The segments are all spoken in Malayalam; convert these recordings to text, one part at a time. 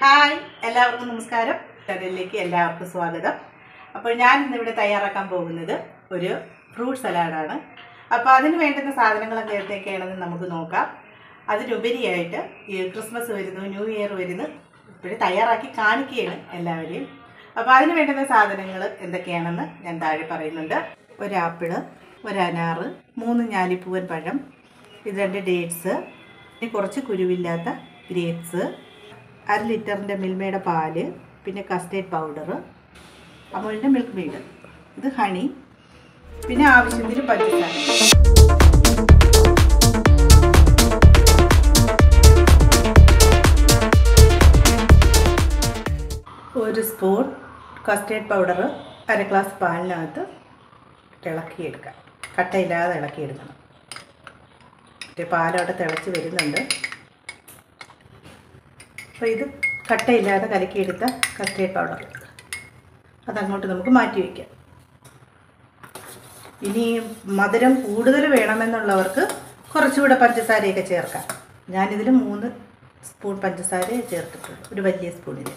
ഹായ്, എല്ലാവർക്കും നമസ്കാരം. ചാനലിലേക്ക് എല്ലാവർക്കും സ്വാഗതം. അപ്പോൾ ഞാൻ ഇന്നിവിടെ തയ്യാറാക്കാൻ പോകുന്നത് ഒരു ഫ്രൂട്ട് സലാഡാണ്. അപ്പോൾ അതിന് വേണ്ടുന്ന സാധനങ്ങളൊക്കെ എന്തൊക്കെയാണെന്ന് നമുക്ക് നോക്കാം. അതിനുപരിയായിട്ട് ഈ ക്രിസ്മസ് വരുന്നു, ന്യൂ ഇയർ വരുന്നു, ഇപ്പോഴും തയ്യാറാക്കി കാണിക്കുകയാണ് എല്ലാവരെയും. അപ്പോൾ അതിന് വേണ്ടുന്ന സാധനങ്ങൾ എന്തൊക്കെയാണെന്ന് ഞാൻ താഴെ പറയുന്നുണ്ട്. ഒരു ആപ്പിള്, ഒരു അനാറ്, 3 ഞാലിപ്പൂവൻ പഴം, ഇത് 2 ഡേറ്റ്സ്, കുറച്ച് കുരുവില്ലാത്ത ഗ്രേപ്സ്, 1/2 ലിറ്ററിൻ്റെ മിൽമയുടെ പാല്, പിന്നെ കസ്റ്റേർഡ് പൗഡർ, അമൂലിൻ്റെ മിൽക്ക് മെയ്ഡ്, ഇത് ഹണി, പിന്നെ ആവശ്യത്തിന് പഞ്ചസാര. ഒരു സ്പൂൺ കസ്റ്റേർഡ് പൗഡർ 1/2 ഗ്ലാസ് പാലിനകത്ത് ഇളക്കിയെടുക്കാം. കട്ടയില്ലാതെ ഇളക്കിയെടുക്കണം. പാലവിടെ തിളച്ച് വരുന്നുണ്ട്. അപ്പോൾ ഇത് കട്ടയില്ലാതെ കലക്കിയെടുത്ത കസ്റ്റേർഡ് പൗഡർ അതങ്ങോട്ട് നമുക്ക് മാറ്റി വയ്ക്കാം. ഇനി മധുരം കൂടുതൽ വേണമെന്നുള്ളവർക്ക് കുറച്ചുകൂടെ പഞ്ചസാരയൊക്കെ ചേർക്കാം. ഞാനിതിൽ 3 സ്പൂൺ പഞ്ചസാര ചേർത്തിട്ടുള്ളൂ, ഒരു വലിയ സ്പൂണിൽ.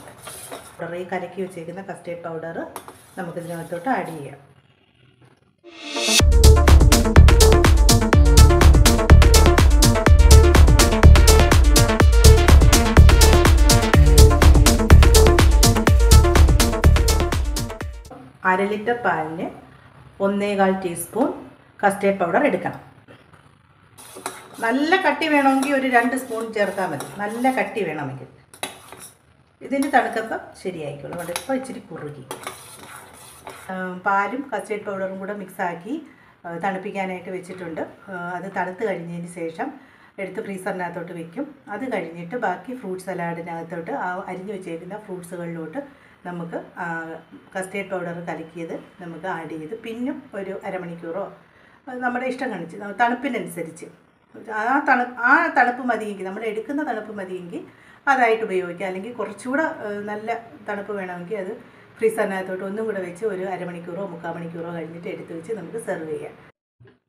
ഈ കലക്കി വെച്ചേക്കുന്ന കസ്റ്റേർഡ് പൗഡർ നമുക്കിതിനകത്തോട്ട് ആഡ് ചെയ്യാം. അര ലിറ്റർ പാലിന് 1.25 ടീസ്പൂൺ കസ്റ്റേർഡ് പൗഡർ എടുക്കണം. നല്ല കട്ടി വേണമെങ്കിൽ ഒരു 2 സ്പൂൺ ചേർത്താൽ മതി. നല്ല കട്ടി വേണമെങ്കിൽ. ഇതിന് തണുക്കപ്പം ശരിയായിക്കോളും. അവിടെ ഇപ്പോൾ ഇച്ചിരി കുറുകി. പാലും കസ്റ്റേർഡ് പൗഡറും കൂടെ മിക്സാക്കി തണുപ്പിക്കാനായിട്ട് വെച്ചിട്ടുണ്ട്. അത് തണുത്ത് കഴിഞ്ഞതിന് ശേഷം എടുത്ത് ഫ്രീസറിനകത്തോട്ട് വെക്കും. അത് കഴിഞ്ഞിട്ട് ബാക്കി ഫ്രൂട്ട് സലാഡിനകത്തോട്ട് അരിഞ്ഞു വെച്ചേക്കുന്ന ഫ്രൂട്ട്സുകളിലോട്ട് നമുക്ക് കസ്റ്റേർഡ് പൗഡർ കലക്കിയത് നമുക്ക് ആഡ് ചെയ്ത് പിന്നും ഒരു അരമണിക്കൂറോ നമ്മുടെ ഇഷ്ടം കാണിച്ച് തണുപ്പിനനുസരിച്ച് ആ തണുപ്പ് മതിയെങ്കിൽ, നമ്മൾ എടുക്കുന്ന തണുപ്പ് മതിയെങ്കിൽ അതായിട്ട് ഉപയോഗിക്കുക. അല്ലെങ്കിൽ കുറച്ചുകൂടെ നല്ല തണുപ്പ് വേണമെങ്കിൽ അത് ഫ്രീസറിനകത്തോട്ട് ഒന്നും കൂടെ വെച്ച് ഒരു അരമണിക്കൂറോ 3/4 മണിക്കൂറോ കഴിഞ്ഞിട്ട് എടുത്ത് വെച്ച് നമുക്ക് സെർവ് ചെയ്യാം.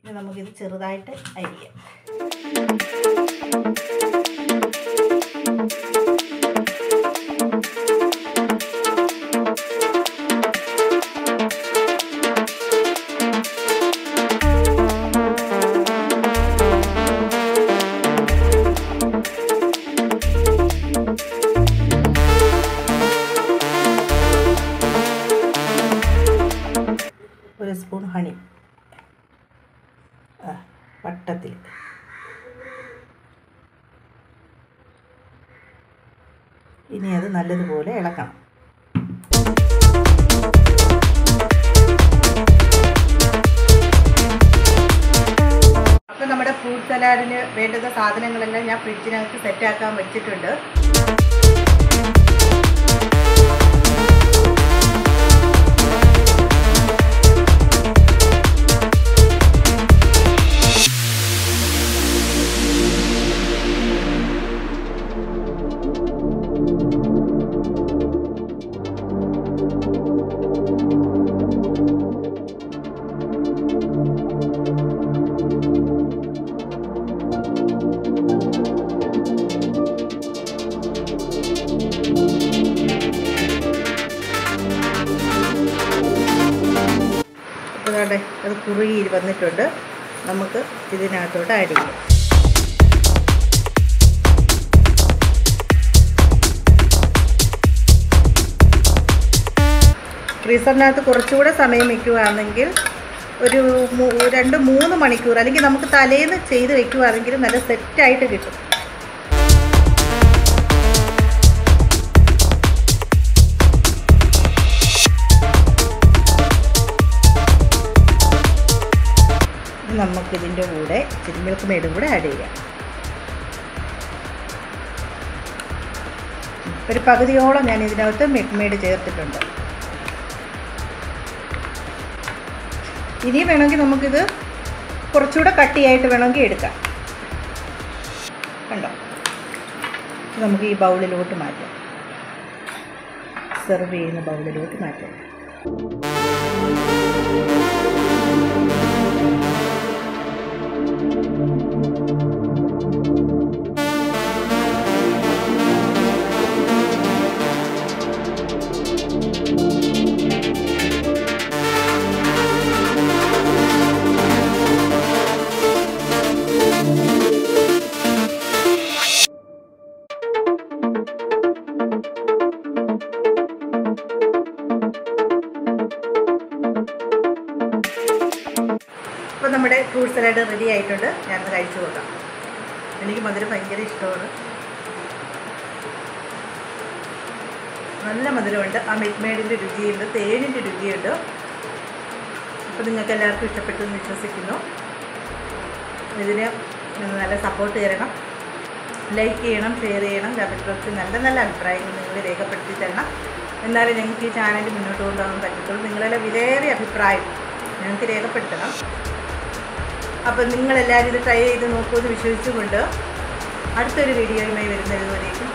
ഇനി നമുക്കിത് ചെറുതായിട്ട് അരിയാം. ഒരു സ്പൂൺ ഹണി വട്ടത്തിൽ. ഇനി അത് നല്ലതുപോലെ ഇളക്കണം. അപ്പോൾ നമ്മുടെ ഫ്രൂട്ട് സലാഡിന് വേണ്ടുന്ന സാധനങ്ങളെല്ലാം ഞാൻ ഫ്രിഡ്ജിനകത്ത് സെറ്റാക്കാൻ വെച്ചിട്ടുണ്ട്. അത് കുറുകി വന്നിട്ടുണ്ട്. നമുക്ക് ഇതിനകത്തോട്ട് ആഡ് ചെയ്യാം. ഫ്രീസറിനകത്ത് കുറച്ചുകൂടെ സമയം വയ്ക്കുകയാണെങ്കിൽ ഒരു 2-3 മണിക്കൂർ, അല്ലെങ്കിൽ നമുക്ക് തലേന്ന് ചെയ്ത് വയ്ക്കുകയാണെങ്കിൽ നല്ല സെറ്റായിട്ട് കിട്ടും. നമുക്കിതിൻ്റെ കൂടെ ഇച്ചിരി മിൽക്ക് മെയ്ഡും കൂടെ ആഡ് ചെയ്യാം. ഒരു പകുതിയോളം ഞാൻ ഇതിനകത്ത് മിൽക്ക് മെയ്ഡ് ചേർത്തിട്ടുണ്ട്. ഇനി വേണമെങ്കിൽ നമുക്കിത് കുറച്ചുകൂടെ കട്ടിയായിട്ട് വേണമെങ്കിൽ എടുക്കാം. കണ്ടോ? നമുക്ക് ഈ ബൗളിലോട്ട് മാറ്റാം. സെർവ് ചെയ്യുന്ന ബൗളിലോട്ട് മാറ്റാം. നമ്മുടെ ഫ്രൂട്ട് സലാഡ് റെഡി ആയിട്ടുണ്ട്. ഞാനൊന്ന് കഴിച്ചു നോക്കാം. എനിക്ക് മധുരം ഭയങ്കര ഇഷ്ടമാണ്. നല്ല മധുരമുണ്ട്. ആ മിൽക്ക് മെയ്ഡിൻ്റെ രുചിയുണ്ട്, തേനിൻ്റെ രുചിയുണ്ട്. അപ്പോൾ നിങ്ങൾക്ക് എല്ലാവർക്കും ഇഷ്ടപ്പെട്ടു എന്ന് വിശ്വസിക്കുന്നു. ഇതിന് നല്ല സപ്പോർട്ട് തരണം, ലൈക്ക് ചെയ്യണം, ഷെയർ ചെയ്യണം. കമൻറ്റ് ബോക്സിൽ നല്ല നല്ല അഭിപ്രായങ്ങൾ നിങ്ങൾ രേഖപ്പെടുത്തി തരണം. എന്നാലും ഞങ്ങൾക്ക് ഈ ചാനൽ മുന്നോട്ട് കൊണ്ടുപോകാൻ പറ്റത്തുള്ളൂ. നിങ്ങളുടെ വിലയേറിയ അഭിപ്രായം ഞങ്ങൾക്ക് രേഖപ്പെടുത്തണം. അപ്പോൾ നിങ്ങളെല്ലാവരും ഇത് ട്രൈ ചെയ്ത് നോക്കുമെന്ന് വിശ്വസിച്ചുകൊണ്ട് അടുത്തൊരു വീഡിയോയുമായി വരുന്നതുവരേക്കും